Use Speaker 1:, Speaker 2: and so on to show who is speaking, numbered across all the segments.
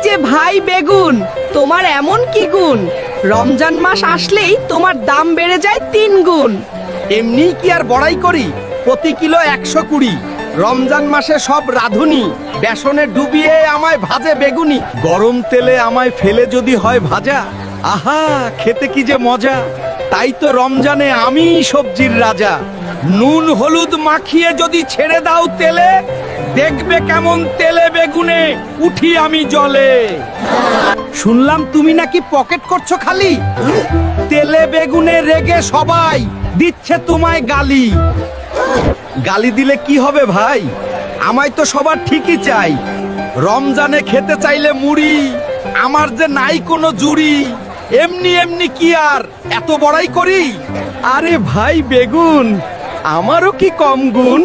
Speaker 1: যে ভাই বেগুন, তোমার এমন কি গুণ? রমজান মাস আসলেই তোমার দাম বেড়ে যায় 3 গুণ।
Speaker 2: এমনি কি আর বড়াই করি? প্রতি কিলো 120। রমজান মাসে সব রাঁধুনি বেসনে ডুবিয়ে আমায় ভাজে বেগুনি। গরম তেলে আমায় ফেলে যদি হয় ভাজা, আহা খেতে কি যে মজা। তাই তো রমজানে আমি সবজির রাজা। নুন হলুদ মাখিয়ে যদি ছেড়ে দাও তেলে, দেখবে কেমন তেলে বেগুনে উঠি আমি জলে। শুনলাম তুমি নাকি পকেট করছো খালি, তেলে বেগুনে রেগে সবাই দিচ্ছে তোমায় গালি। গালি দিলে কি হবে ভাই, আমায় তো সবার ঠিকই চাই। রমজানে খেতে চাইলে মুড়ি, আমার যে নাই কোনো জুড়ি। এমনি এমনি কি আর এত বড়াই করি? আরে ভাই বেগুন, আমারও কি কম গুণ?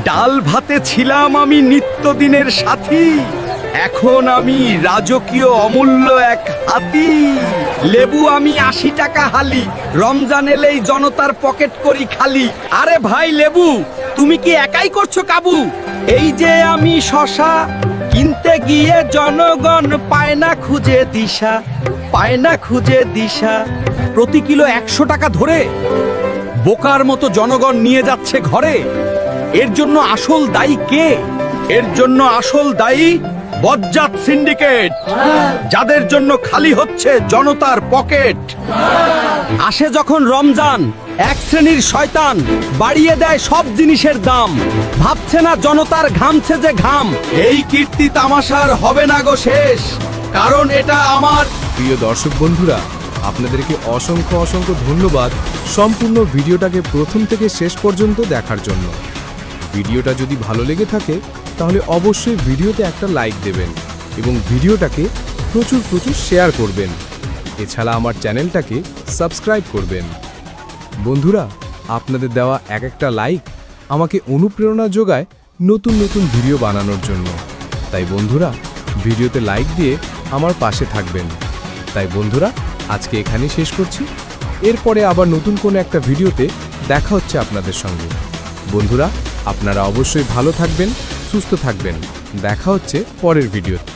Speaker 2: ডাল ভাতে ছিলাম আমি নিত্যদিনের সাথী, এখন আমি রাজকীয় অমূল্য এক হাতি। লেবু আমি 80 টাকা হালি, রমজান এলেই জনতার পকেট করি খালি। আরে ভাই লেবু, তুমি কি একাই করছো কাবু? এই যে আমি শশা কিনতে গিয়ে জনগণ পায় না খুঁজে দিশা, পায় না খুঁজে দিশা। প্রতি কিলো 100 টাকা ধরে বোকার মতো জনগণ নিয়ে যাচ্ছে ঘরে। এর জন্য আসল দায়ী কে? এর জন্য আসল দায়ী বজ্জাত সিন্ডিকেট, যাদের জন্য খালি হচ্ছে জনতার পকেট। আসে যখন রমজান, এক শ্রেণীর শয়তান বাড়িয়ে দেয় সব জিনিসের দাম। ভাবছে না জনতার ঘামছে যে ঘাম। এই কীর্তি তামাশার হবে না গো শেষ, কারণ এটা আমার।
Speaker 3: প্রিয় দর্শক বন্ধুরা, আপনাদেরকে অসংখ্য অসংখ্য ধন্যবাদ সম্পূর্ণ ভিডিওটাকে প্রথম থেকে শেষ পর্যন্ত দেখার জন্য। ভিডিওটা যদি ভালো লেগে থাকে তাহলে অবশ্যই ভিডিওতে একটা লাইক দেবেন এবং ভিডিওটাকে প্রচুর প্রচুর শেয়ার করবেন। এছাড়া আমার চ্যানেলটাকে সাবস্ক্রাইব করবেন। বন্ধুরা, আপনাদের দেওয়া এক একটা লাইক আমাকে অনুপ্রেরণা যোগায় নতুন নতুন ভিডিও বানানোর জন্য। তাই বন্ধুরা, ভিডিওতে লাইক দিয়ে আমার পাশে থাকবেন। তাই বন্ধুরা, আজকে এখানেই শেষ করছি। এরপরে আবার নতুন কোনো একটা ভিডিওতে দেখা হচ্ছে আপনাদের সঙ্গে। বন্ধুরা, আপনারা অবশ্যই ভালো থাকবেন, সুস্থ থাকবেন। দেখা হচ্ছে পরের ভিডিওতে।